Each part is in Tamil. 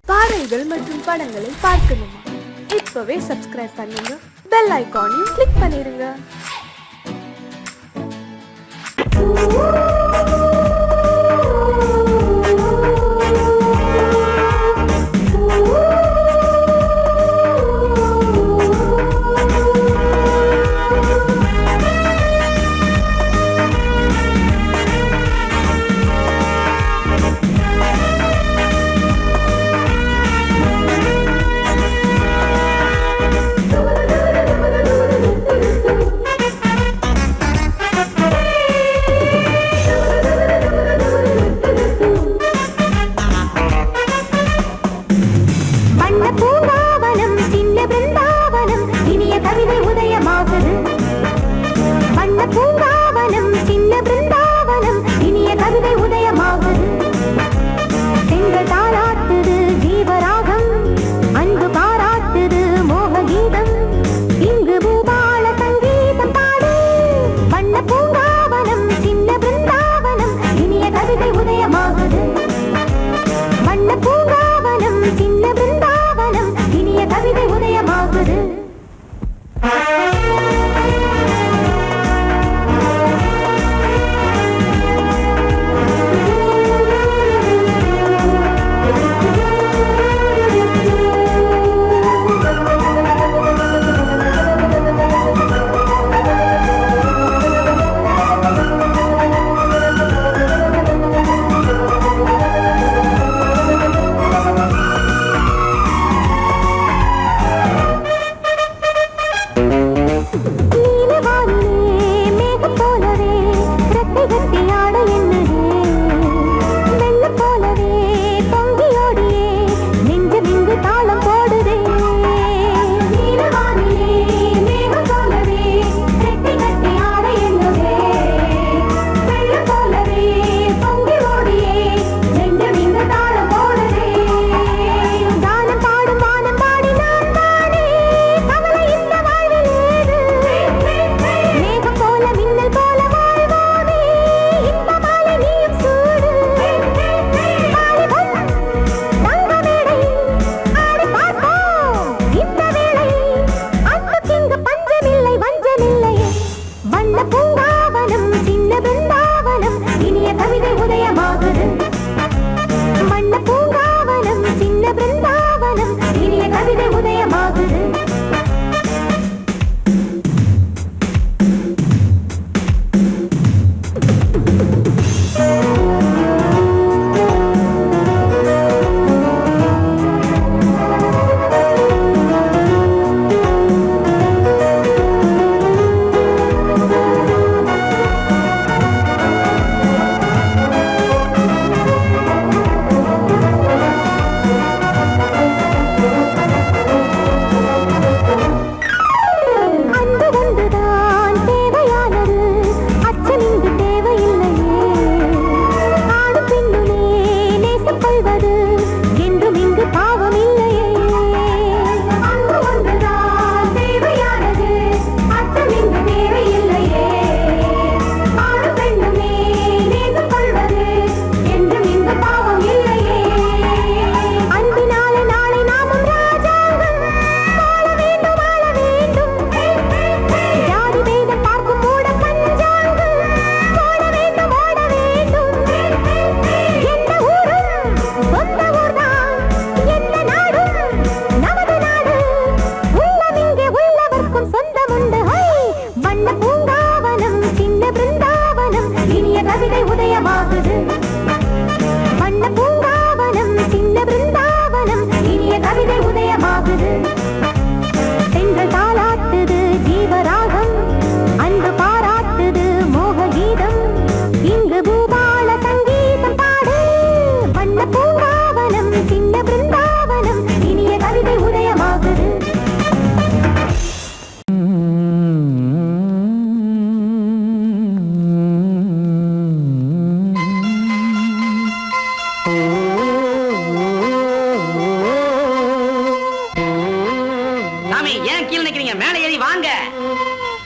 பாடல்கள் மற்றும் படங்களை பார்க்கணுமா? இப்பவே சப்ஸ்கிரைப் பண்ணுங்க, பெல் ஐகானையும் கிளிக் பண்ணிருங்க.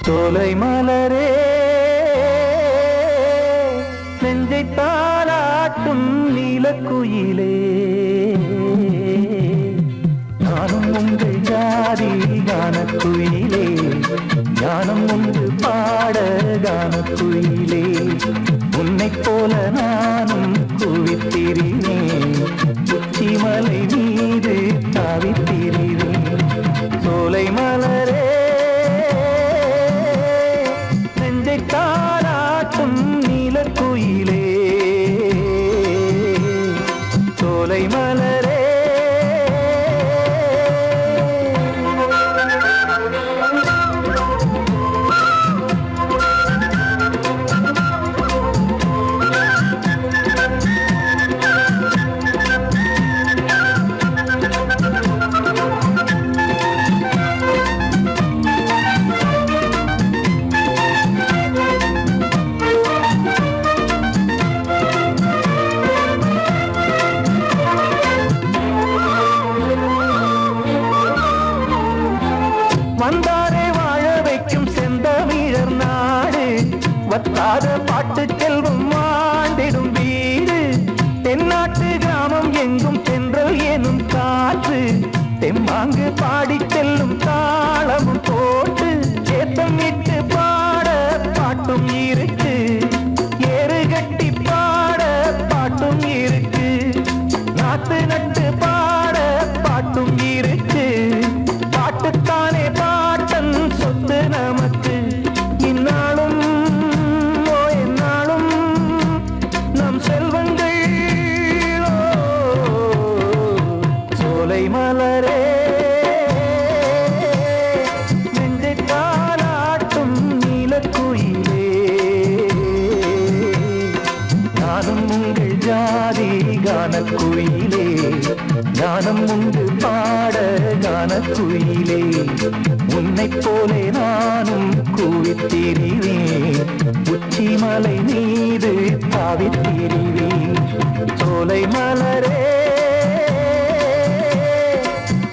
சோலை மலரே நெஞ்சை தாளாட்டும் நீலக்குயிலே மலை மீது தாவித் திரிவேன். சோலை மலரே நெஞ்சை தாலாட்டும் நீலக்குயிலே. சோலை மலரே வந்தாரே வாழ வைக்கும் செந்தமிழர் நாடு. வத்தாத பாட்டு செல்வம் வாழ்ந்திடும் வீடு. தென்னாட்டு கிராமம் எங்கும் தென்றல் எனும் காற்று. தெம்மாங்கு பாடி செல்லும் தாளமும் போட்டு ஏத்தம் இட்டு பாட பாட்டும் இருக்கு. ஏறு கட்டி பாட பாட்டும் இருக்கு. நாத்து நட்டு பாட பாட்டும் இருக்கு. பாட்டுத்தானே பாட்டன் சொத்து நமக்கு. இந்நாளும் எந்நாளும் நம் செல்வங்கள். சோலை மலரே நெஞ்சை தாலாட்டும் நீலக்குயிலே. நானும் உங்கள் ஜாதி கானக்குயிலே. ஞானம் உண்டு பாட கானக்குயிலே. உன்னைப் போலே நானும் கூவித் திரிவேன். உச்சி மலை மீது தாவித் திரிவேன். சோலை மலரே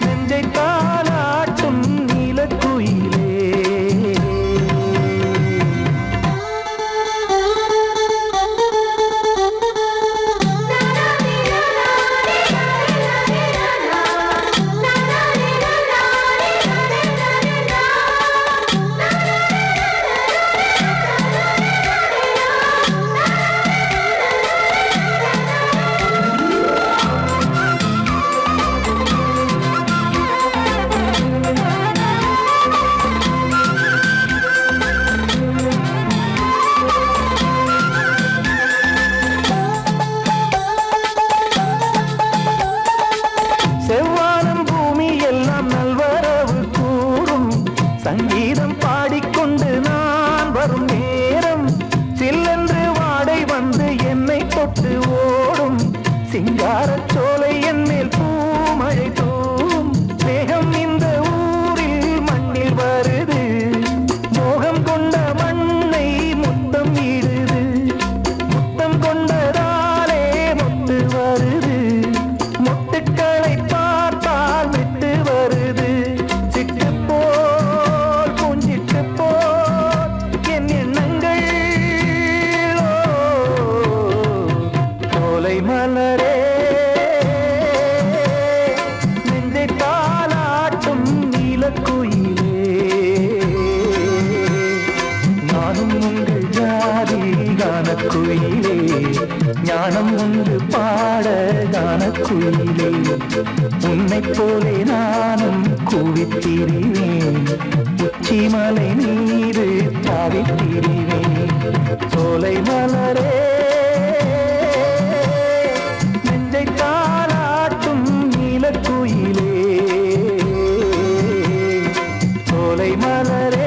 நெஞ்சை தாலாட்டும் நீலக்குயிலே. செவ்வானம் பூமி எல்லாம் நல்வரவு கூறும். சங்கீதம் பாடிக்கொண்டு நான் வரும் நேரம் சில்லென்று வாடை வந்து என்னை தொட்டு ஓடும். சிங்காரச் சோலை என் மேல் பூமழை தூவும். மேகம் இந்த ஊரில் மண்ணில் வருது. மோகம் கொண்ட மண்ணை முத்தம் இடுது. முத்தம் கொண்டதாலே முத்து வருது. முத்துக்களை பார்த்தால் விட்டு வருது. சிட்டு போல் பூஞ்சிட்டு போல் என் எண்ணங்கள். சோலை மலரே நெஞ்சை தாலாட்டும் நீலக்குயிலே. நானும் உங்கள் ஜாதி கானக்குயிலே. ஞானம் உண்டு பாட கானக்குயிலே. உன்னைப் போலே நானும் கூவித் திரிவேன். உச்சி மலை மீது தாவித் திரிவேன். சோலை மலரே நெஞ்சை தாலாட்டும் நீலக்குயிலே. சோலை மலரே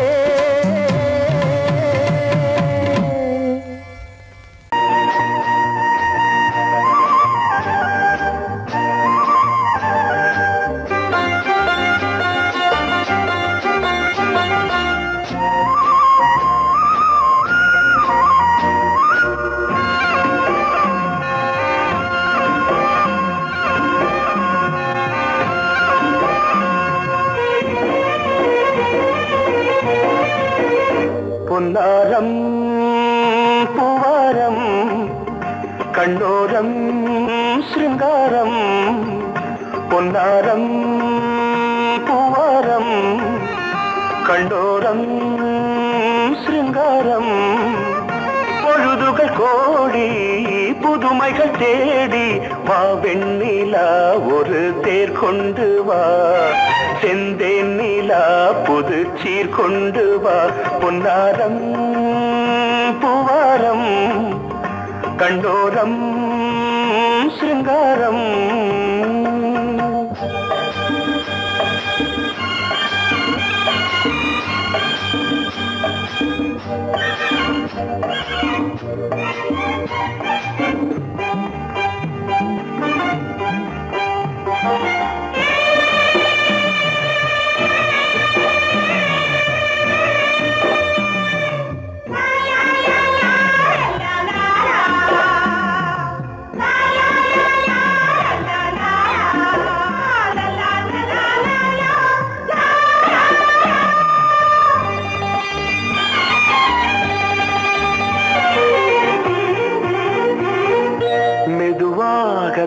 பொன்னாரம் பூவாரம் கண்ணோரம் சிருங்காரம். பொன்னாரம் பூவாரம் கண்டோரம் சிருங்காரம். பொழுதுகள் கோடி புதுமை புதுமைகள் தேடி வா வெண்ணிலா ஒரு தேர் கொண்டு வா செந்தேன் நிலா புது சீர் கொண்டு வா பொன்னாரம் பூவாரம் கண்டோரம் சிருங்காரம்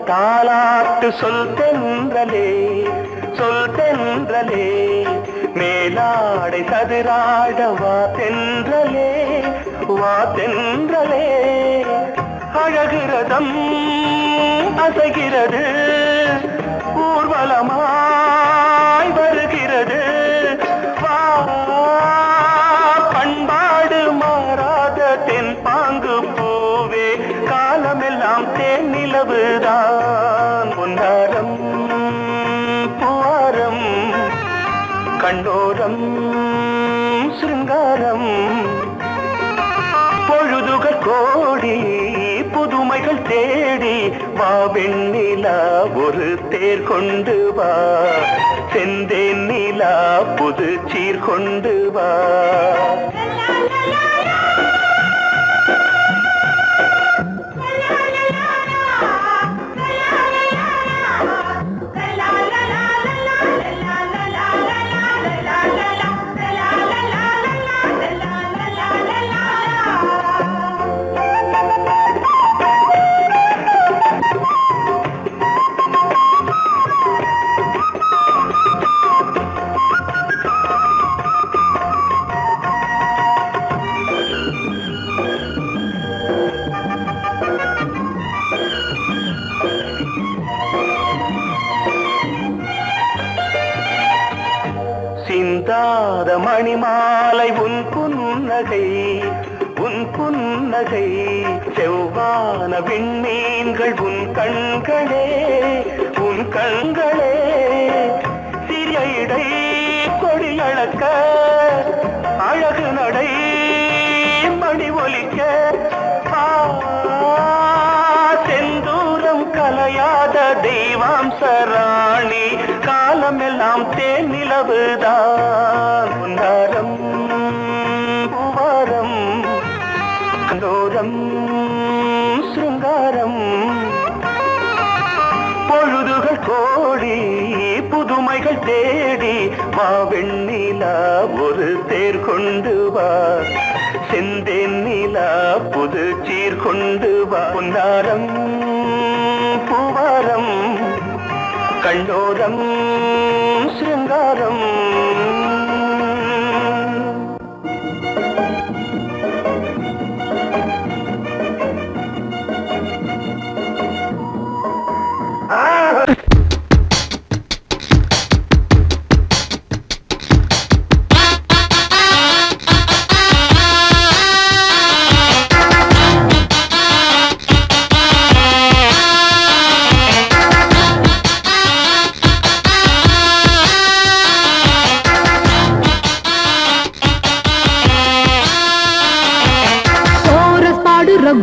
தாலாட்டு சொல் தென்றலே சொல் தென்றலே மேலாடை சதுராட வா தென்றலே வா தென்றலே அழகிறதம் அசைகிறது ஊர்வலமாய் வருகிறது வா பண்பாடு மாறாத தென் பாங்கு பூவே காலமெல்லாம் தேன் நிலவுதான் பொன்னாரம் பூவாரம் கண்டோரம் சிருங்காரம் பொழுதுகள் கோடி புதுமைகள் தேடி வா வெண்ணிலா ஒரு தேர் கொண்டு வா செந்தேன் நிலா புது சீர் கொண்டு வா சிந்தாத மணிமாலை உன் புன்னகை உன் புன்னகை செவ்வான விண்மீன்கள் உன் கண்களே உன் கண்களே சிறிய இடை கொடியளக்க அழகு நடை மணி ஒலிக்க செந்தூரம் கலையாத தெய்வாம்சராணி காலமெல்லாம் தேன் நிலவுதான் பொன்னாரம் பூவாரம் கண்டோரம் சிருங்காரம் பொழுதுகள் கோடி புதுமைகள் தேடி வா வெண்ணிலா ஒரு தேர் கொண்டு வா செந்தேன் நிலா புது சீர் கொண்டு வா பொன்னாரம் பூவாரம் கண்டோரம் சிருங்காரம்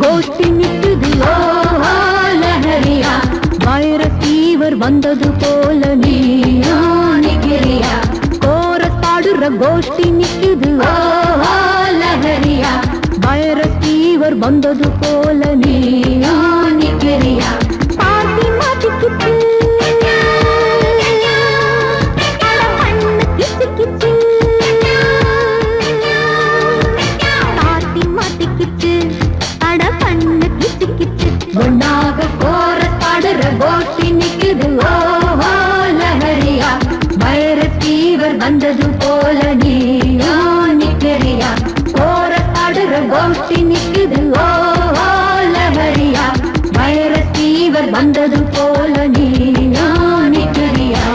கோஷ்டி நிக்குது லஹரியா வைரத்தீவர் வந்தது போல நீயா நிக்கிறியா கோரஸ் பாடுற கோஷ்டி நிக்குது லஹரியா வைரத்தீவர் வந்தது போல நீயா நிக்கிறியா பாட்டி மாட்டிக்கிட்டு ஒன்னாக கோரஸ் பாடுற கோஷ்டி நிக்குது லஹரியா வைரத்தீவர் வந்தது போல நீயா நிக்கிறியா கோரஸ் பாடுற கோஷ்டி நிக்குது லஹரியா வைர வந்தது போல நீயா நிக்கிறியா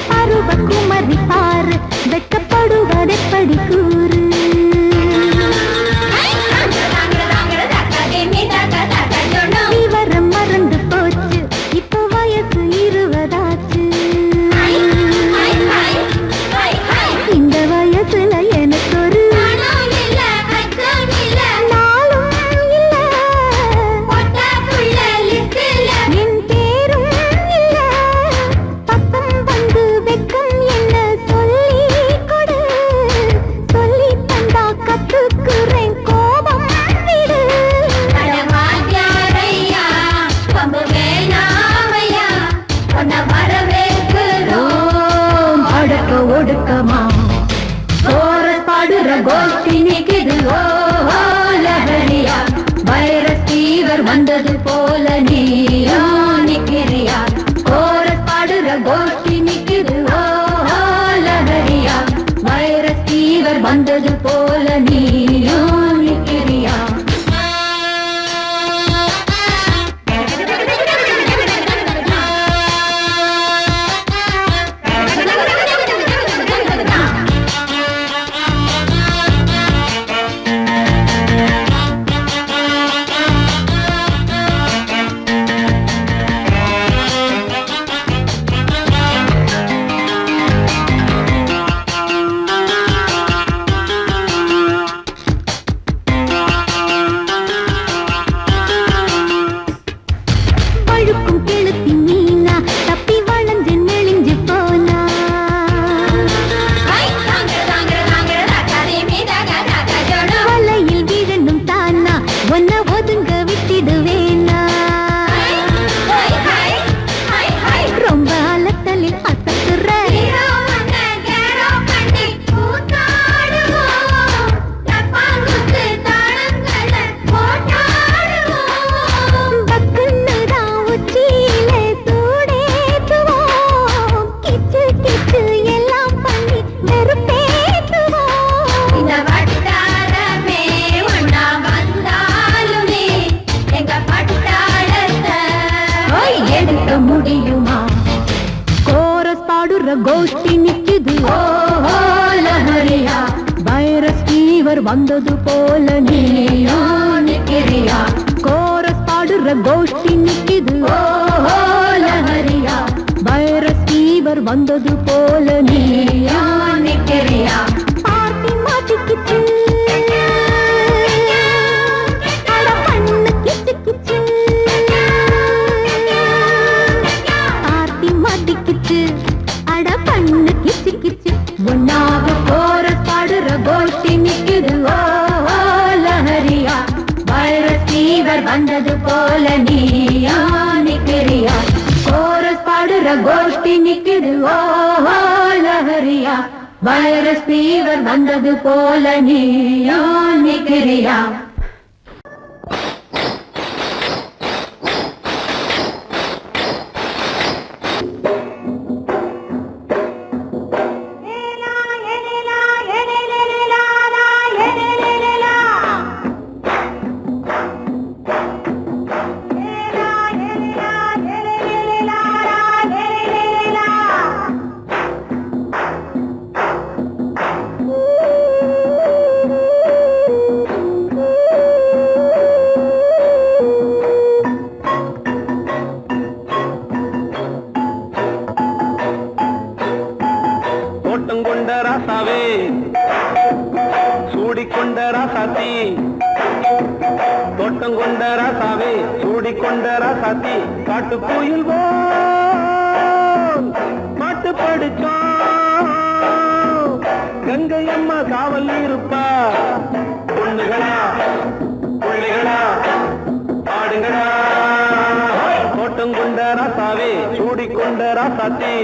பருவகுமரி பாரு வெட்டப்படுவதெப்படி கூறு விவரம் மறந்து போச்சு இப்போ வயசு 20 ஆச்சு இந்த வயசுல எனக்கு ஒரு என் பேரும் இல்ல பக்கம் வந்து வெக்கம் என்ன சொல்லி கொடு சொல்லி தந்தா கத்துக்குறேன் கோபம் விடு அடக்க ஒடுக்கமா கோரஸ் பாடுற கோஷ்டி நிக்குது ஓ லஹரியா வைரஸ் ஃபீவர் வந்தது போல நீயா நிக்கிறியா கோரஸ் பாடுற கோஷ்டி நிக்குது ஓ லஹரியா வைரஸ் ஃபீவர் வந்தது போல நீயா நிக்கிறியா பழுக்கும் கெளுத்தி மீனா தப்பி வளைஞ்சு நெளிஞ்சு போனா வலையில் விழணும் தானா ஒன்ன ஒதுங்க விட்டிடுவேனா ரொம்ப அலத்தலில் அசத்துற பக்குன்னுதான் உச்சியிலே சூடேத்துவோம் கிச்சு கிச்சு எல்லாம் பண்ணி வெறுப்பேத்துவோம் இந்த வட்டாரமே ஒன்னா வந்தாலுமே எங்க பட்டாளத்தை எடுக்க முடியுமா கோரஸ் பாடுற கோஷ்டி நிக்குது ஓ லஹரியா வைரஸ் ஃபீவர் வந்தது போல நீயா நிக்கிறியா கோரஸ் பாடுற கோஷ்டி நிக்குது ஓ லஹரியா வைரஸ் ஃபீவர் வந்தது போல நீயா நிக்கிறியா பார்ட்டி மாட்டிக்கிச்சு அட பண்ணு கிச்சு கிச்சு பார்ட்டி மாட்டிக்கிச்சு அட பண்ணு கிச்சு கிச்சு ஒன்னாக கோரஸ் பாடுற கோஷ்டி நிக்குது ஓ லஹரியா வைரஸ் ஃபீவர் வந்தது போல நீயா நிக்கிறியா கோரஸ் பாடுற கோஷ்டி நிக்குது ஓ லஹரியா வைரஸ் ஃபீவர் வந்தது போல நீயா நிக்கிறியா சூடிக்கொண்ட ராசாத்தி தோட்டம் கொண்ட ராசாவே சூடிக்கொண்ட ராசாத்தி காட்டு கோயில் பாட்டு படிச்சோம் கங்கை அம்மா காவல் இருப்பா பொண்ணுகளா பிள்ளைகளா ஆடுங்களா தோட்டம் கொண்ட ராசாவே சூடிக்கொண்ட ராசாத்தி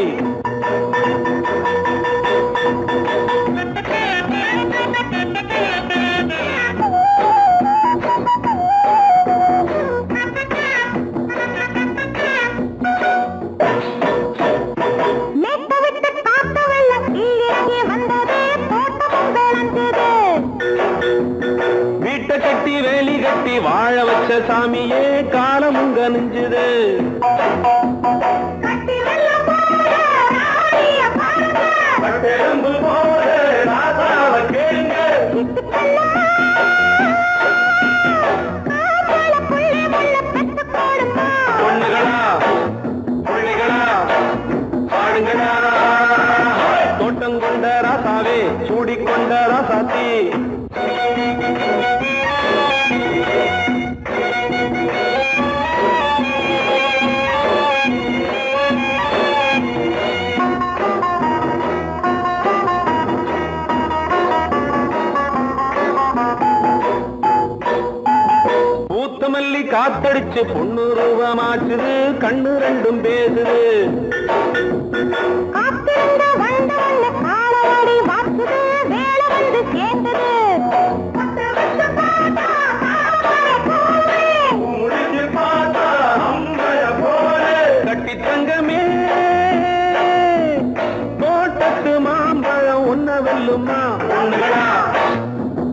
வீட்டை கட்டி வேலி கட்டி வாழ வச்ச சாமியே காலமுங்க நெஞ்சுது. கட்டெரும்பு போல ராசாவ கேளுங்க. பொண்ணுகளா பிள்ளைகளா பாடுங்களா. தோட்டம் கொண்ட ராசாவே சூடிக்கொண்ட ராசாத்தி. பூத்தமல்லி காத்தடிச்சு பொண்ணு ரூபமாச்சுது. கண்ணு ரெண்டும் பேசுது. கட்டி தங்கமே தோட்டத்து மாம்பழம் ஒன்ன வெல்லுமா. பொண்ணுகளா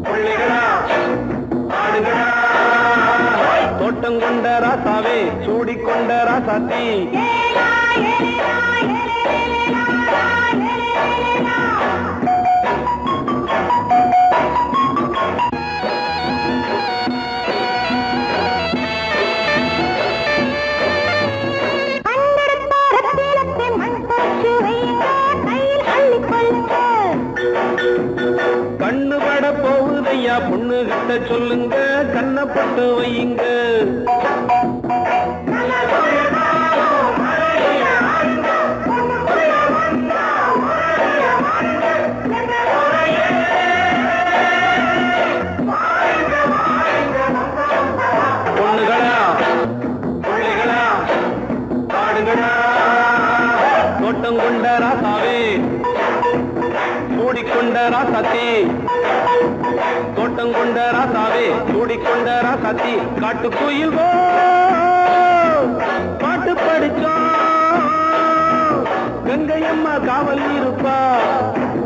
பிள்ளைகளா ஆடுகளா. தோட்டம் கொண்ட ராசாவே சூடிக்கொண்ட ராசாத்தி. கண்ணு பட போகுதையா பொண்ணு கிட்ட சொல்லுங்க. கண்ணப்பட்டு வையுங்க. பொண்ணுகளா பிள்ளைகளா பாடுங்களா. தோட்டம் கொண்ட ராசாவே சூடிக்கொண்ட ராசாத்தி. தோட்டம் கொண்ட ராசாவே சூடிக்கொண்ட ராசாத்தி. காட்டுக்குயில் பாட்டு படிச்சோம். கங்கையம்மா காவல் இருப்பா.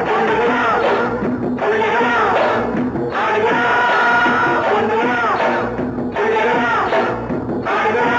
பொண்ணுகளா பிள்ளைகளா ஆடுகளா. பொண்ணுகளா பிள்ளைகளா ஆடுகளா.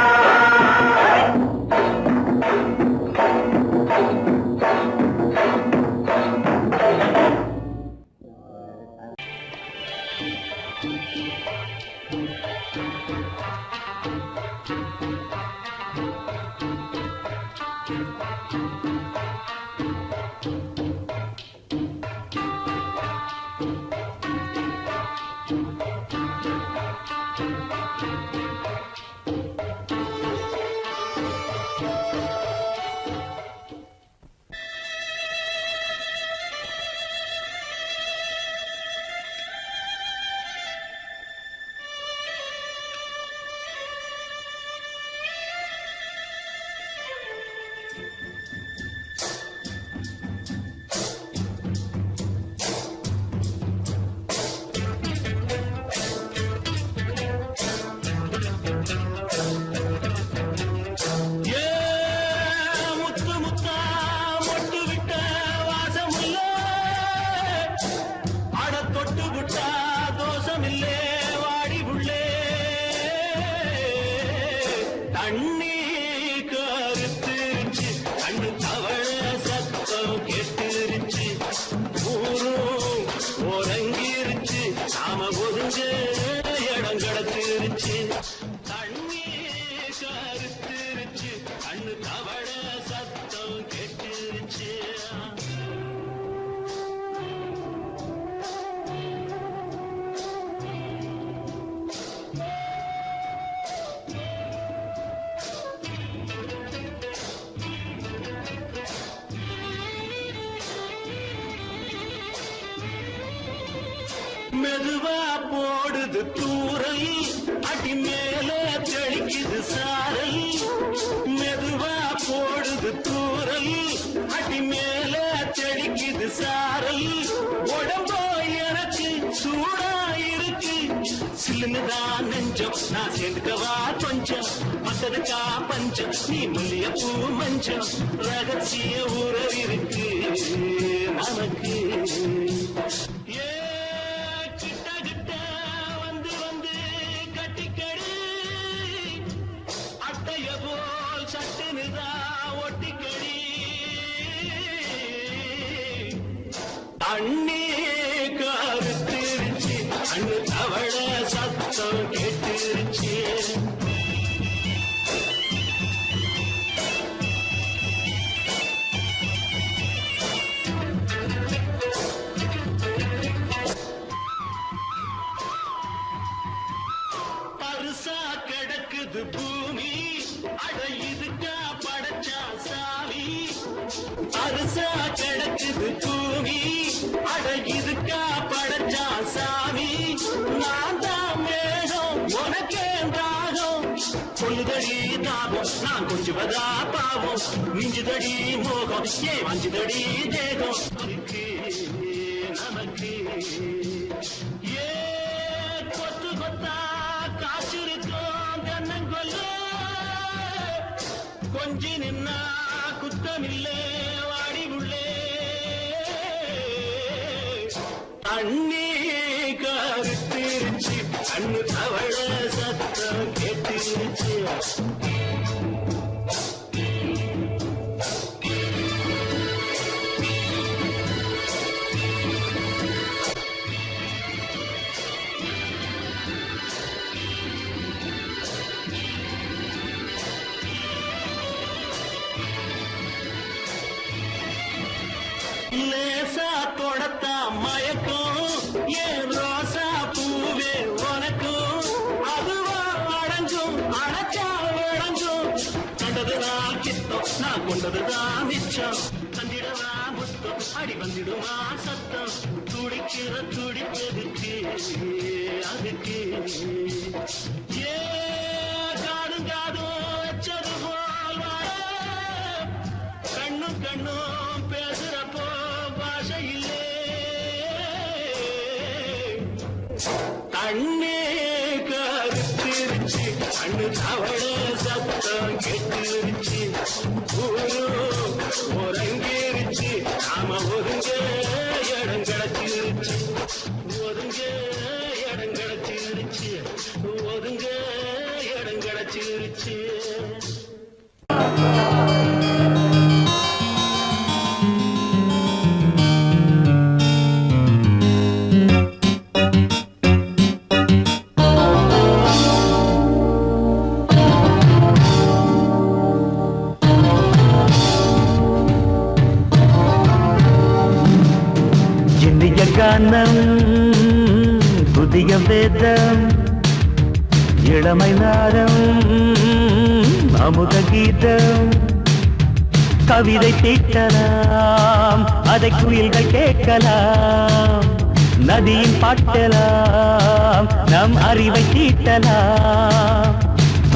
மெதுவா போடுது தூரல், அடி மேல தெளிக்குது சாரல். மெதுவா போடுது தூரல், அடி மேல தெளிக்குது சாரல். உடம்போ எனக்கு சூடா இருக்கு, சில்லுதான் நெஞ்சம் நான் சேர்ந்துக்கவா கொஞ்சம். மத்ததுக்கா பஞ்சம் நீ முள்ளிய பூ மஞ்சம், ரகசிய உறவிருக்கு நமக்கு. கிட்ட கிட்ட வந்து கிடக்குது பூமி அட இதுக்கா படைச்சா சாமி அரிசா கிடக்குது பூமி அட இதுக்கா படைச்சா சாமி நான் தான் மேகம் உனக்கே தாகம் சொல்லுதடி தாபம் நான் கொஞ்சுவதா பாவம் மிஞ்சுதடி மோகம் ஏ வஞ்சுதடி தேகம் நமக்கு ஏ கொத்து கொத்தா காற்றிருக்கோம் தென்னங்கொல்ல கொஞ்சி நின்னா குத்தமில்லே வாடி உள்ளே அண்ணி கருத்திருச்சு கண்ணு தவழ சத்தம் கேட்டிருச்சு லேசா தொடத்தா மயக்கும் ஏன் ரோசா பூவே உனக்கும் அதுவா அடைஞ்சும் அடைச்சா விளைஞ்சும் கண்டதுதான் கித்தம் நான் கொண்டதுதான் மிச்சம் தந்திடவா முத்தம் அடி வந்திடுமா சத்தம் துடிக்கிற துடிப்பதுக்கு அதுக்கு ஏ காதும் காதும் வச்சது போல் கண்ணும் கண்ணும் பேசுறப்போ பாஷை இல்லே கண்ணே கருத்திருச்சு கண்ணு தவழ சத்தம் கெட்டிருச்சு ஒருங்கிருச்சு நாம ஒருங்க இடம் கிடைச்சிருச்சு ஒருங்க இடம் கிடைச்சிருச்சு ஒருங்க இடம் கிடைச்சிருச்சு கானம் புதிய வேதம் இளமை நாரம் அமுத கீதம் கவிதை தீட்டலாம் அதை குயில்கள் கேட்கலாம் நதியின் பாட்டலாம் நம் அறிவை தீட்டலாம்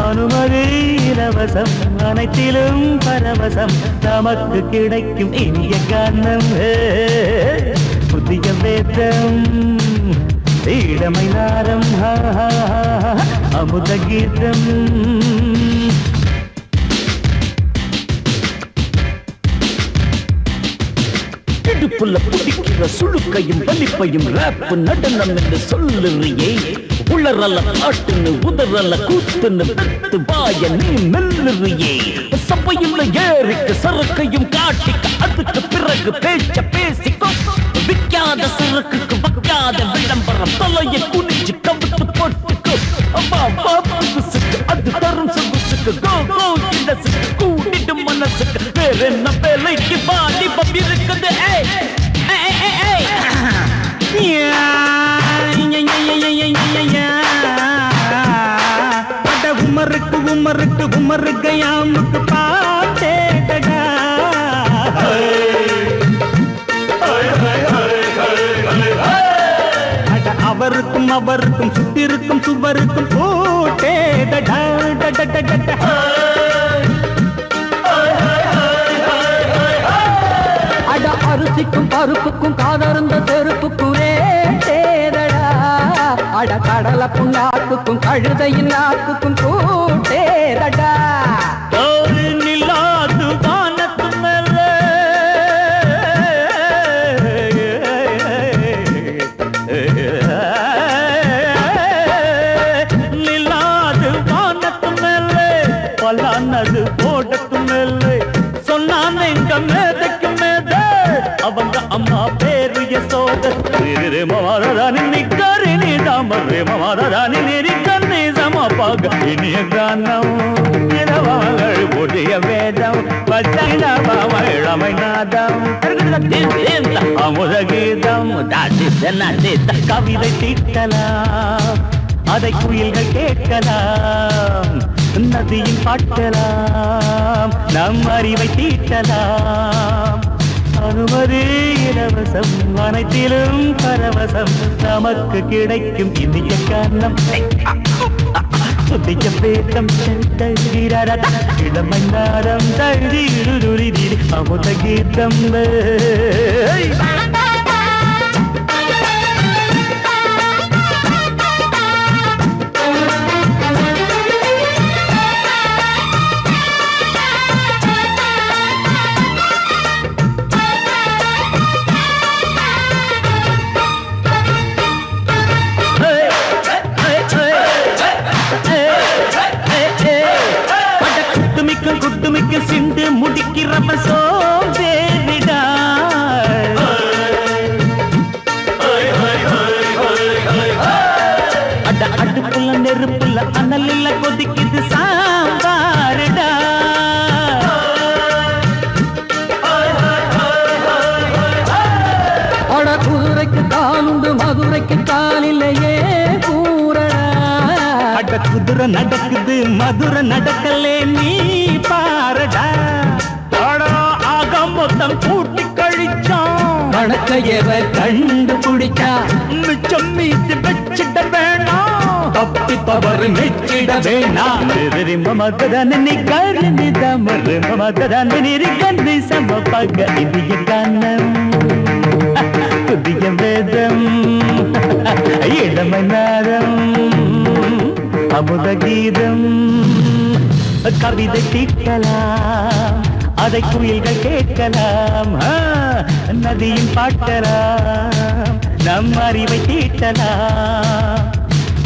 அனுமதி இலவசம் அனைத்திலும் பரவசம் நமக்கு கிடைக்கும் இனிய கானம் புதிய வேதம் இளமை நாரம் அமுத கீதம் இடுப்புள்ள பிடிக்கிற சுழுக்கையும் வலிப்பையும் ராப்பு நடனம் என்று சொல்லுறியே உளறல பாட்டுன்னு உதறல கூத்துன்னு பெத்து வாய நீ மெல்லுறியே சபையுள்ள ஏறிக்கு சரக்கையும் காட்டிக்க அதுக்கு பிறகு பேச்ச பேசிக்கோ விற்காத சரக்குக்கு வைக்காத விளம்பரம் தலையை குனிஞ்சு கவித்து போட்டுக்கோ புதுசுக்கு அது தரும் சொகுசுக்கு கோ இலசுக்கு கூட்டிட்டு மனசுக்கு வேற என்ன வேலைக்கு வாலிபம் இருக்குது உமருக்கு உமருக்கு உமருக்கு யாமுக்கு பாட்டேடா அவருக்கும் அவருக்கும் சுத்திருக்கும் சுவருக்கும் போட்டேடா அட அரிசிக்கும் பருப்புக்கும் காதருந்த செருப்புக்கும் ரேடா அட கடலை புண்ணாக்குக்கும் கழுதையின் நாக்குக்கும் கூட்டேடா நில்லாது வானத்து மேல நில்லாது வானத்து மேல பலானது போடத்து மேல சொன்னான் எங்க மேதைக்கு மேத அவங்க அம்மா பேரு யசோத மாதாராணி நிக்காரி நீ தாம மாதாராணி நெறிக்கண்ணி சமப்பாக இனிய கானம் இரவங்கள் புதிய வேதம் பச்சை இளமை நாதம் அமுத கீதம் கவிதை தீட்டலாம் அதை குயில்கள் கேட்கலாம் நதியில் பாட்டலாம் நம் அறிவை தீட்டலாம் அனுமதி இலவசம் அனைத்திலும் பரவசம் நமக்கு கிடைக்கும் இனிய காரணம் புதிய பேதம் இளமை நாரம் தழுதி அமுத கீதம் குட்டுமிக்க சிண்டு முடிக்கிறப்ப சோதேரிடா அடுப்புல நெருப்புல அனலில் கொதிக்குது சாம்பாருடா அட குதிரைக்கு காலுண்டு மதுரைக்கு காலிலேயே கூறடா அட குதிரை நடக்குது மதுரை நடக்கலே நீ பாரடா ஆக மொத்தம் கூட்டி கழிச்சான் கணக்கையவ கண்டுபிடிச்சா மிச்சம் மீது வச்சிட வேணாம் தப்பி தவறு மெச்சிட வேணாம் மமதனி கருணி தமரு மமதனி கந்தி சமபக இந்திய கானம் புதிய வேதம் இளமை நாரம் அமுத கீதம் கவிதை தீட்டலாம் அதை குயில்கள் கேட்கலாம் நதியின் பாட்டலாம் நம் அறிவை தீட்டலாம்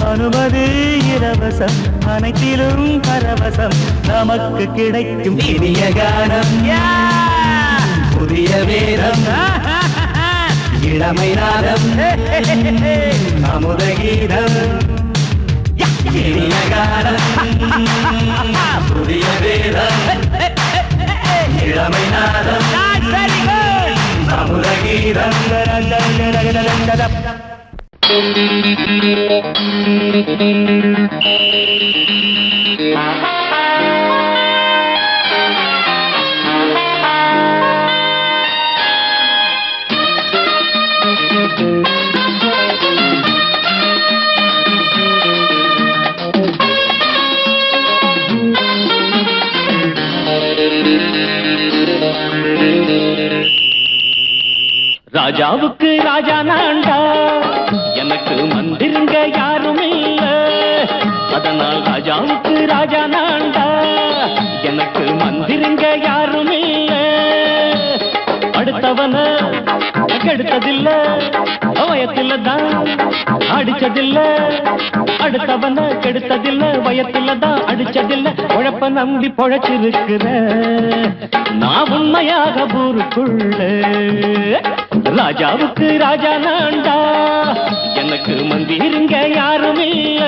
அனுமதி இலவசம் அனைத்திலும் பரவசம் நமக்கு கிடைக்கும் இனிய கானம் புதிய வேதம் இளமை நாதம் அமுத கீதம் இனிய கானம் புதிய வேதம் இளமை நாதம் அமுத கீதம் ராஜாவுக்கு ராஜா நான்டா எனக்கு மந்திருங்க யாரும் இல்ல அதனால் ராஜாவுக்கு ராஜா நான்டா எனக்கு மந்திருங்க யாரும் இல்ல அடுத்தவன கெடுத்ததில்ல வயத்தில தான் அடிச்சதில்ல அடுத்தவன கெடுத்ததில்ல வயத்தில தான் அடிச்சதில்ல உழப்ப நம்பி பொழைச்சிருக்கிற நான் உண்மையாக ஊருக்குள்ள ராஜாவுக்கு ராஜா நான்டா எனக்கு மந்திருங்க யாரும் இல்ல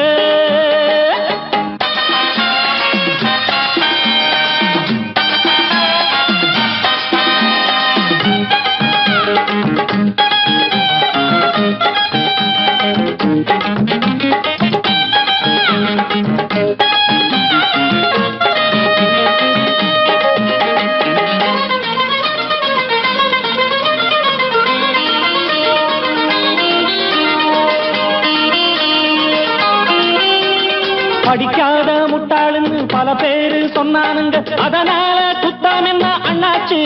படிக்காத முட்டாளுன்னு பல பேரு சொன்னானுங்க அதனால குத்தம் என்ன அண்ணாச்சு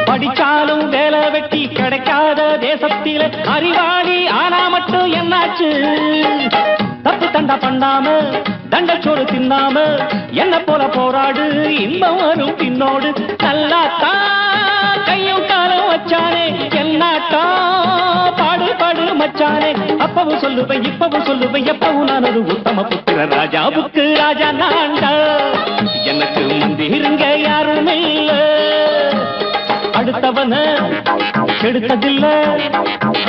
படிச்சாலும் வேலை வெட்டி கிடைக்காத தேசத்தில அறிவாளி ஆனா மட்டும் என்னாச்சு தப்பு தண்டா பண்ணாம தண்டச்சோறு தின்னாம என்ன போல போராடு இன்பம் வரும் பின்னோடு நல்லாத்தான் கையும் காலம் வச்சானே என்னாட்டா பாடு பாடு மச்சானே அப்பவும் சொல்லுவேன் இப்பவும் சொல்லுவேன் எப்பவும் நான் ஒரு உத்தம புத்திர ராஜாவுக்கு ராஜா நான்டா எனக்கு மந்திருங்க யாரும் இல்ல அடுத்தவன கெடுத்ததில்ல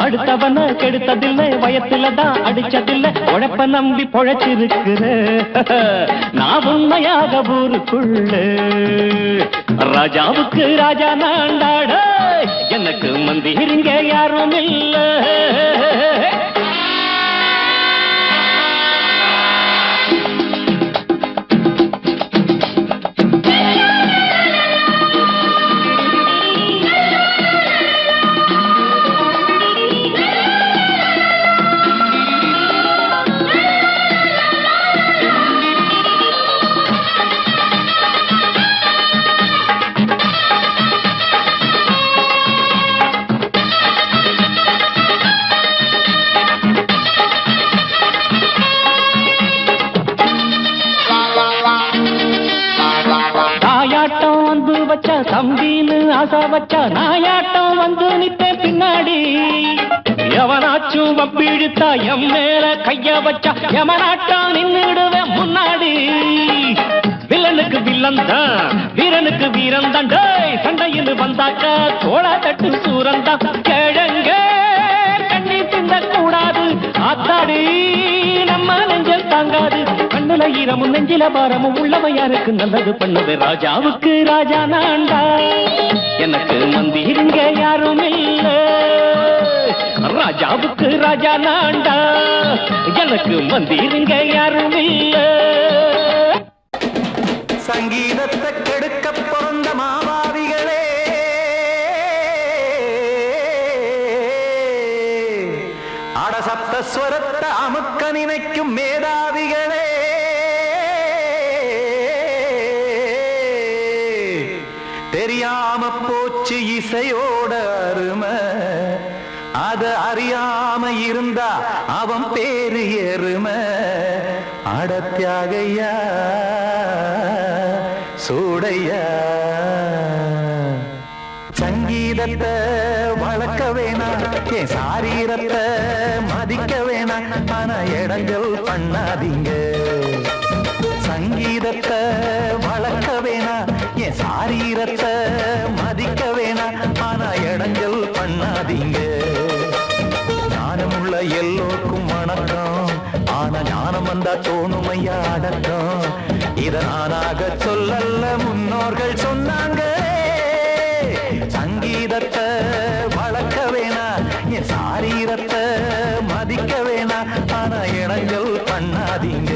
அடுத்தவன கெடுத்ததில்லை வயத்துல தான் அடிச்சதில்லை உழைப்ப நம்பி பொழைச்சிருக்கிற நான் உண்மையாக ஊருக்குள்ள ராஜாவுக்கு ராஜா நான்டாட எனக்கு மந்திருங்க யாரும் இல்ல வச்சா தம்பின்னு ஆசா வச்சா நாயாட்டம் வந்து நிப்பேன் பின்னாடி எவனாச்சும் வப்பிழுத்தா எம் மேல கைய வச்சா எவனாட்டம் நின்னுடுவேன் முன்னாடி வில்லனுக்கு வில்லன் தான் வீரனுக்கு வீரன் தான் சண்டையில் வந்தாக்கா தோளா தட்டு சூரன் தான் கிழங்க கண்ணி தின்ன கூடாது ஆத்தாடி நம்ம நெஞ்சல் தாங்காது கண்ணுல ஈரமும் நெஞ்சில பாரமும் உள்ளவன் யாருக்கு நல்லது பண்ணது ராஜாவுக்கு ராஜா நான்டா எனக்கு மந்திருங்க யாரும் இல்ல ராஜாவுக்கு ராஜா நான்டா எனக்கு மந்திருங்க யாரும் இல்ல சங்கீதத்தை கெடுக்க பிறந்த மாவாதிகளே அடசப்த ஸ்வரத்தை அமுக்க நினைக்கும் மேதாவிகளே தெரியாம போச்சு இசையோட அருமை அத அறியாம இருந்தா அவன் பேரு எருமை அடத்தியாகையா சூடையா சங்கீதத்தை வளர்க்க வேணாம் என் சாரீரத்தை மதிக்க வேணாம் ஆனா இடங்கள் பண்ணாதீங்க சங்கீதத்தை வளர்க்க வேணாம் என் சாரீரத்தை மதிக்க வேணாம் ஆனா இடங்கள் பண்ணாதீங்க ஞானமுள்ள எல்லோருக்கும் வணக்கம் ஆனா ஞானம் வந்தா தோணுமையா அடக்கம் இத நானாக சொல்லல்ல முன்னோர்கள் சொன்னாங்க சங்கீதத்தை வளர்க்க வேணா என் சாரீரத்தை மதிக்க வேணா ஆனா இடங்கள் பண்ணாதீங்க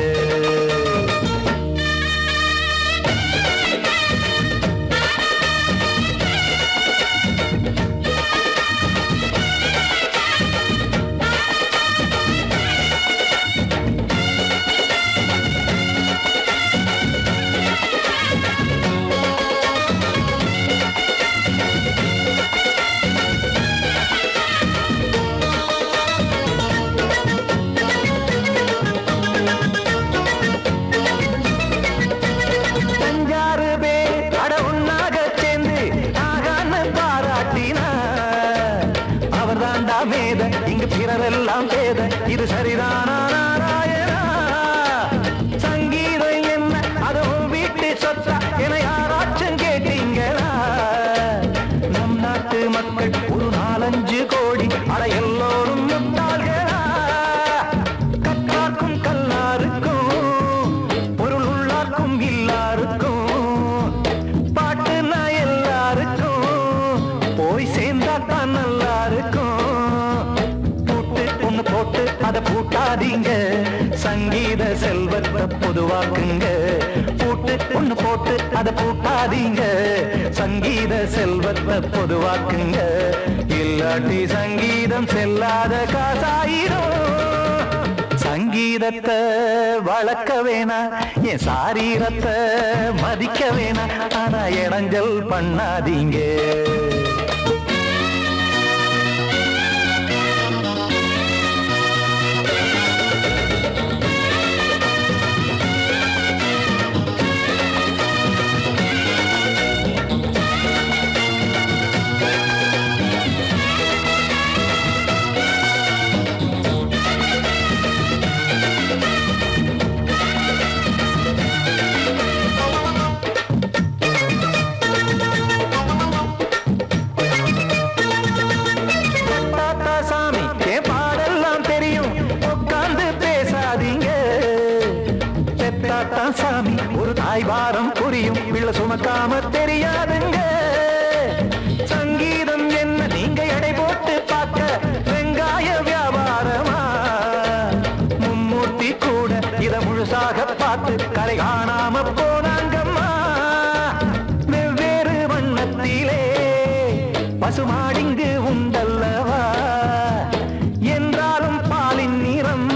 இங்கு பிறரெல்லாம் பேத இது சரிதானா நாராயணா சங்கீதம் என்ன அதுவும் வீட்டு சொத்தா என யாராச்சும் கேட்டீங்களா நம் நாட்டு மக்கள் ஒரு 4-5 கோடி அட எல்லோரும் முட்டாள்களா கற்றார்க்கும் கல்லாருக்கும் பொருள் உள்ளார்க்கும் இல்லாருக்கும் பாட்டுனா எல்லாருக்கும் போய் சேர்ந்தாத்தான் நல்லா இருக்கும் போட்டு அத பூட்டாதீங்க சங்கீத செல்வத்தை பொதுவாக்குங்க பூட்டு ஒண்ணு போட்டு அத பூட்டாதீங்க சங்கீத செல்வத்தை பொதுவாக்குங்க இல்லாட்டி சங்கீதம் செல்லாத காசாயிரும் சங்கீதத்தை வளர்க்க வேணா என் சாரீரத்தை மதிக்க வேணா ஆனா இடைஞ்சல் பண்ணாதீங்க சாமி ஒரு தாய் வாரம் புரியும் பிள்ளை சுமக்காம தெரியாதுங்க சங்கீதம் என்ன நீங்க எடை போட்டு பார்க்க வெங்காய வியாபாரமா மும்மூர்த்தி கூட இத முழுசாக பார்த்து கரை காணாம போனாங்கம்மா வெவ்வேறு வண்ணத்திலே பசுமாடிங்கு உண்டல்லவா என்றாலும் பாலின் நிறம்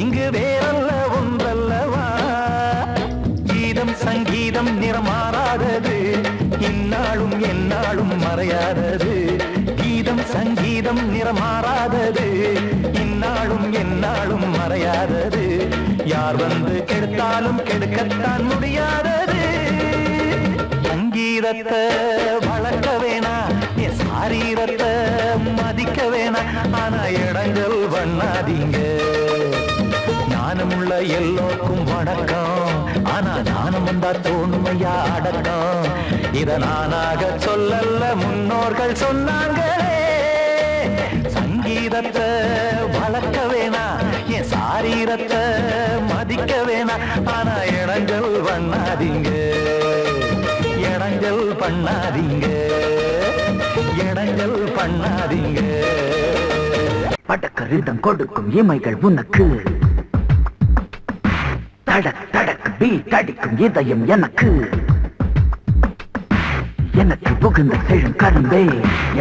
இங்கு வேறல்ல ஒன்றல்லவா சங்கீதம் நிறமாறாதது இந்நாளும் எந்நாளும் மறையாதது கீதம் சங்கீதம் நிறமாறாதது இந்நாளும் எந்நாளும் மறையாதது யார் வந்து கெடுத்தாலும் கெடுக்கத்தான் முடியாதது சங்கீத சங்கீதத்தை வளர்க்க வேணா என் சாரீரத்தை மதிக்க வேணா ஆனா இடங்கள் பண்ணாதீங்க ஞானமுள்ள எல்லோருக்கும் வணக்கம் ஆனா ஞானம் வந்தா தோணுமையா அடக்கம் இத நானாக சொல்லல முன்னோர்கள் சொன்னாங்களே சங்கீதத்தை வளர்க்க வேணா என் சாரீரத்தை மதிக்க வேணா ஆனா இடங்கள் பண்ணாதீங்க இடங்கள் பண்ணாதீங்க இடங்கள் பண்ணாதீங்க படக்கரிதம் கொடுக்கும் இமைகள் உனக்கு தடக் தடக் பீட் அடிக்கும் இதயம் எனக்கு எனக்கு புகுந்த செழும் கரும்பே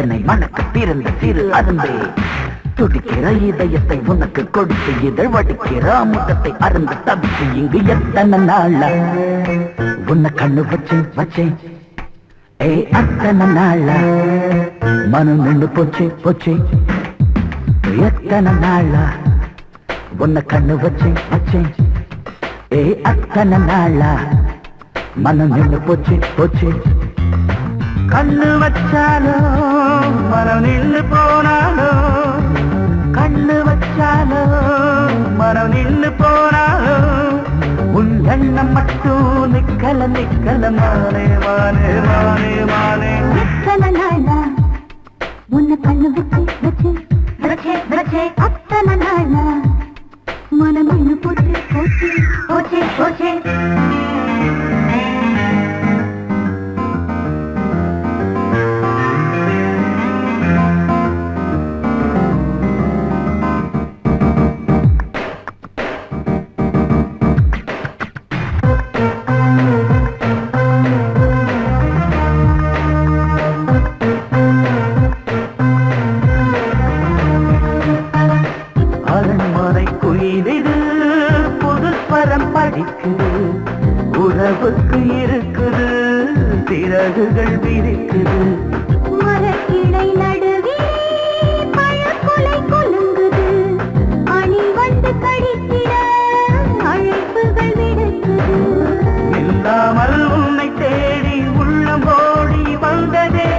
என்னை மணக்க பிறந்த சிறு அரும்பே துடிக்கிற இதயத்தை உனக்கு கொடுத்து இதழ் வடிக்கிற முகத்தை அருந்து தவித்து இங்கு எத்தனை நாள உன்னை கண்ணு வச்சேன் ஏ அத்தனை நாள மனம் நின்று போச்சு எத்தனை நாள உன்னை கண்ணு வச்சேன் ஏ அத்தனை நாள மனம் நின்று போச்சு கண்ணு வச்சாலோ மனம் நின்று போனாலோ கண்ணு வச்சாலோ மனம் நின்று போனாலோ உன் எண்ணம் மட்டும் நிக்கல மானே எத்தனை நாளா உன்னை கண்ணு வச்சு அத்தனை நாளா மனம் நின்று போச்சு உறவுக்கு இருக்குது சிறகுகள் விரிக்குது மரக்கிளை நடுவே பழக்குலை கொலுங்குது அணி வந்து கடித்திட அழைப்புகள் விடுக்குது இல்லாமல் உன்னை தேடி உள்ளம் ஓடி வந்ததே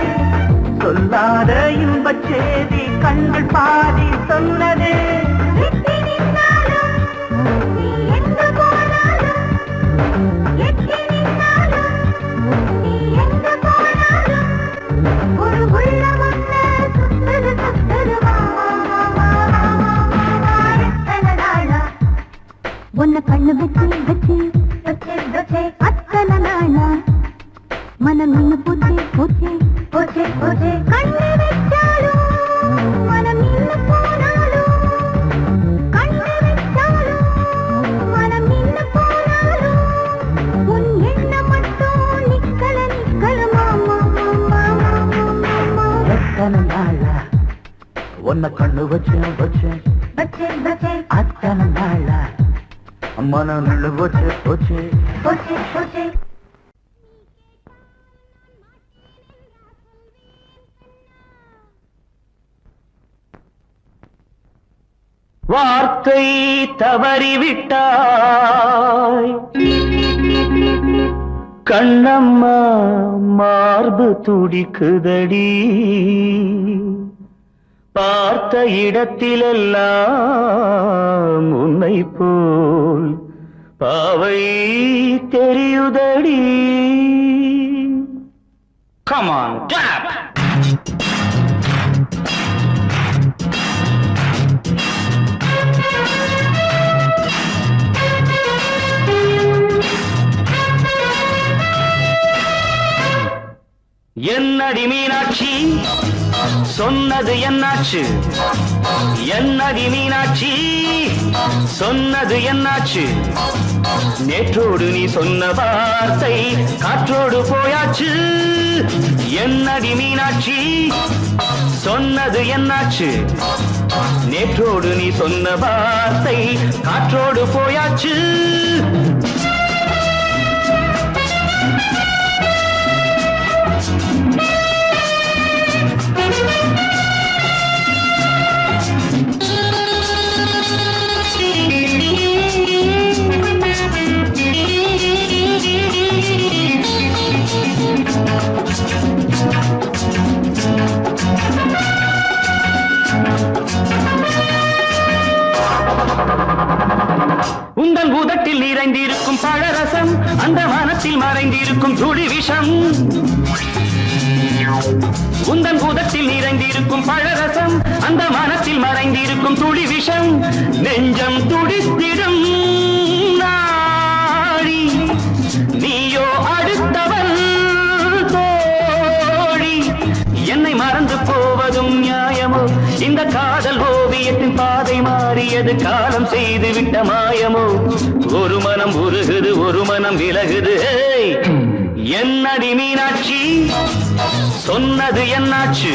சொல்லாத இன்பச் செய்தி கண்கள் பாதி சொன்னதே உன்னை கண்ணு வச்சு அத்தனை நாளா மனம் நின்று போச்சு கண்ணு வச்சாலும் மனம் நின்று போனாலும் கண்ணு வச்சாலும் மனம் நின்று போனாலும் உன் எண்ணம் மட்டும் நிக்கல மாமா எத்தனை நாளா உன்னை கண்ணு வச்சேன் அத்தனை நாளா மனம் நின்று போச்சு வார்த்தை தவறிவிட்டாய் கண்ணம்மா மார்பு துடிக்குதடி பார்த்த இடத்திலெல்லாம் உன்னை போல் பாவை தெரியுதடி Come on, tap! என்னடி மீனாட்சி சொன்னது என்னாச்சு என்னடி மீனாட்சி சொன்னது என்னாச்சு நேற்றோடு நீ சொன்ன வார்த்தை காற்றோடு போயாச்சு என்னடி மீனாட்சி சொன்னது என்னாச்சு நேற்றோடு நீ சொன்ன வார்த்தை காற்றோடு போயாச்சு உதட்டில் நிறைந்திருக்கும் பழரசம் அந்த மனத்தில் மறைந்திருக்கும் துளி விஷம் உந்தன் உதட்டில் நிறைந்திருக்கும் பழரசம் அந்த மனத்தில் மறைந்திருக்கும் துளி விஷம் நெஞ்சம் துடித்திடும் நாடி நீயோ அடுத்தவன் தோழி என்னை மறந்து போவதும் நியாயமோ இந்த காதல் ஓவியத்தின் பாதை மாறியது காலம் செய்து விட்ட மாயமோ ஒரு மனம் உருகுது ஒரு மனம் விலகுது என்னடி மீனாட்சி சொன்னது என்னாச்சு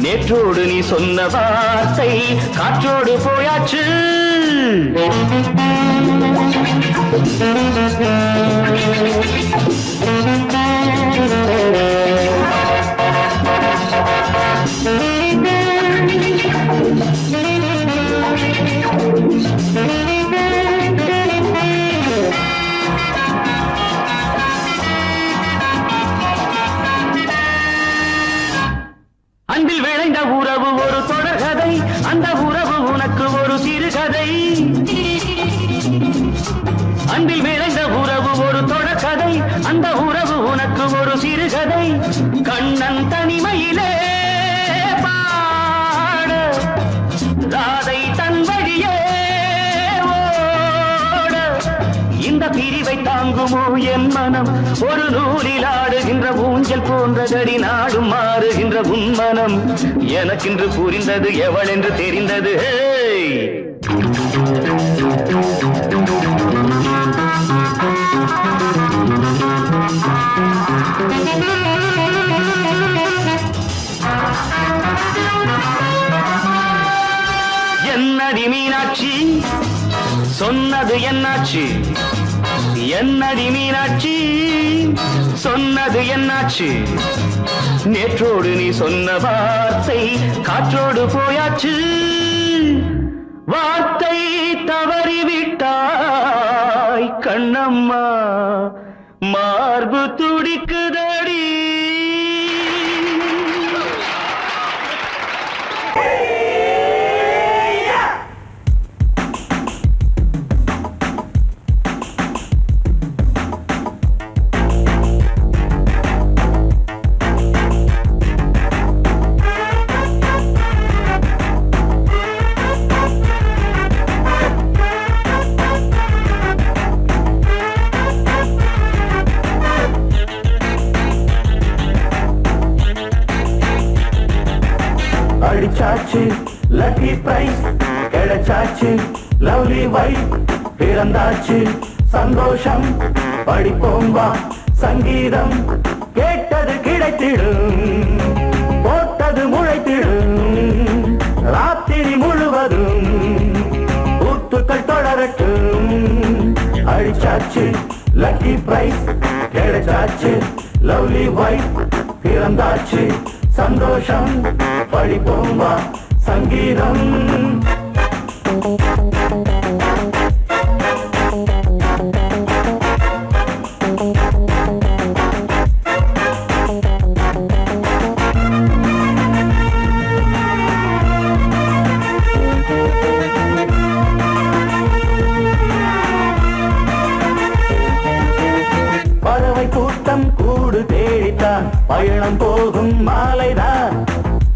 நேற்றோடு நீ சொன்ன வார்த்தை காற்றோடு போயாச்சு அன்பில் விளைந்த உறவு ஒரு தொடர்கதை அந்த உறவு உனக்கு ஒரு சிறுகதை அன்பில் விளைந்த உறவு ஒரு தொடர்கதை அந்த உறவு உனக்கு ஒரு சிறுகதை கண்ணன் தனிமையிலே பாட ராதை தன் வழியே ஓட இந்த பிரிவை தாங்குமோ என் மனம் ஒரு நூலில் ஆடுகின்ற ஊஞ்சல் போன்றதடி நாடும் மாறுகின்ற உன்மனம் எனக்கென்று புரிந்தது எவள் என்று தெரிந்தது என்னடி மீனாட்சி சொன்னது என்னாச்சு என்னடி மீனாட்சி சொன்னது என்னாச்சு நேற்றோடு நீ சொன்ன வார்த்தை காற்றோடு போயாச்சு வார்த்தை தவறிவிட்டாய் கண்ணம்மா மார்பு துடிக்குதடி அடிச்சாச்சு லக்கி பிரைஸ் கிடைச்சாச்சு லவ்லி வைஃப் பிறந்தாச்சு சந்தோஷம் படிப்போம் வா சங்கீதம் கேட்டது கிடைத்திடும் போட்டது முளைத்திடும் ராத்திரி முழுவதும் ஊத்துக்கள் தொடரட்டும் அடிச்சாச்சு லக்கி பிரைஸ் கிடைச்சாச்சு லவ்லி வைஃப் பிறந்தாச்சு சந்தோஷம் படிப்போம் வா சங்கீதம் பறவை கூட்டம் கூடு தேடித்தான் பயணம் போகும் மாலைதான்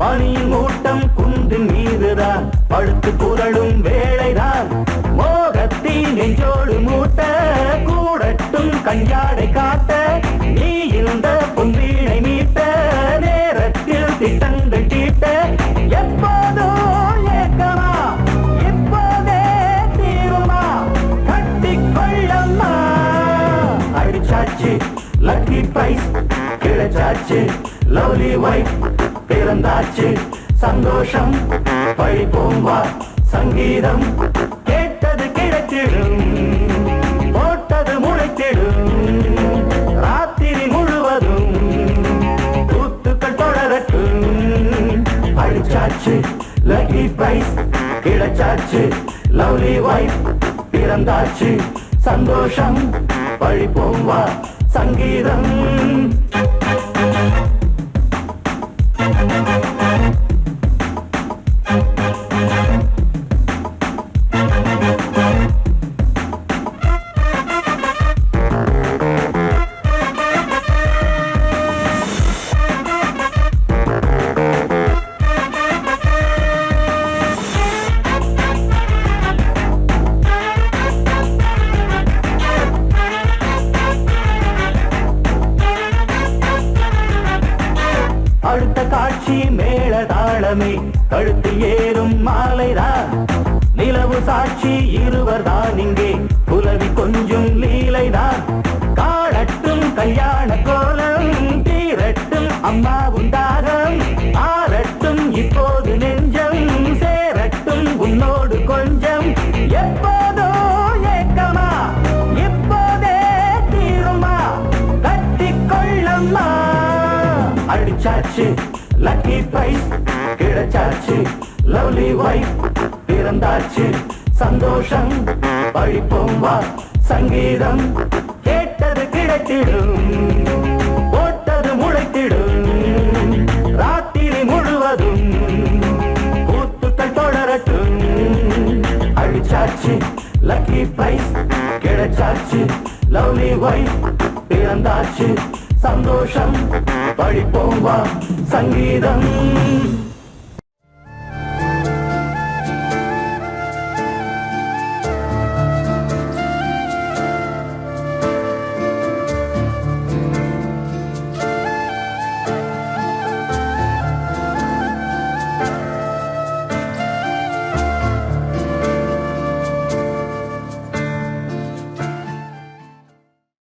பனியின் மூட்டம் குன்றின் மீதுதான் படுத்து புரளும் வேளைதான் மோகத்தின் நெஞ்சோடு மூட்ட கூடட்டும் கஞ்சாடை காட்ட நீ இருந்த பொன்வீணை மீட்ட நேரத்தில் திட்டங்கள் தீட்ட எப்போதோ ஏக்கமா இப்போதே தீருமா கட்டிக்கொள்ளம்மா அடிச்சாச்சு லக்கி பிரைஸ் கிடைச்சாச்சு லவ்லி வைஃப் பிறந்தாச்சு சந்தோஷம் படிப்போம் வா சங்கீதம் கேட்டது கிடைத்திடும் போட்டது முளைத்திடும் ராத்திரி முழுவதும் கூத்துக்கள் தொடரட்டும் அடிச்சாச்சு லக்கி பிரைஸ் கிடைச்சாச்சு லவ்லி வைஃப் பிறந்தாச்சு சந்தோஷம் படிப்போம் வா சங்கீதம் சாட்சி மேள தாளமே கழுத்தில் ஏறும் மாலைதான் நிலவு சாட்சி இருவர் தான் இங்கே புலவி கொஞ்சம் லீலைதான் காணட்டும் கல்யாண கோலம் தீரட்டும் அம்மா உண்டாரம் ஆரட்டும் இப்போது நெஞ்சம் சேரட்டும் உன்னோடு கொஞ்சம் எப்போதோ ஏக்கமா இப்போதே தீருமா கட்டிக்கொள்ளம்மா அடிச்சாச்சு லக்கி பிரைஸ் கிடைச்சாச்சு லவ்லி வைஃப் பிறந்தாச்சு சந்தோஷம் பழிப்போம் வா சங்கீதம் கேட்டது கிடைத்திடும் போட்டது முளைத்திடும் ராத்திரி முழுவதும் கூத்துக்கள் தொடரட்டும் அடிச்சாச்சு லக்கி பிரைஸ் கிடைச்சாச்சு லவ்லி வைஃப் பிறந்தாச்சு சந்தோஷம் பழிப்போம் வா சங்கீதம்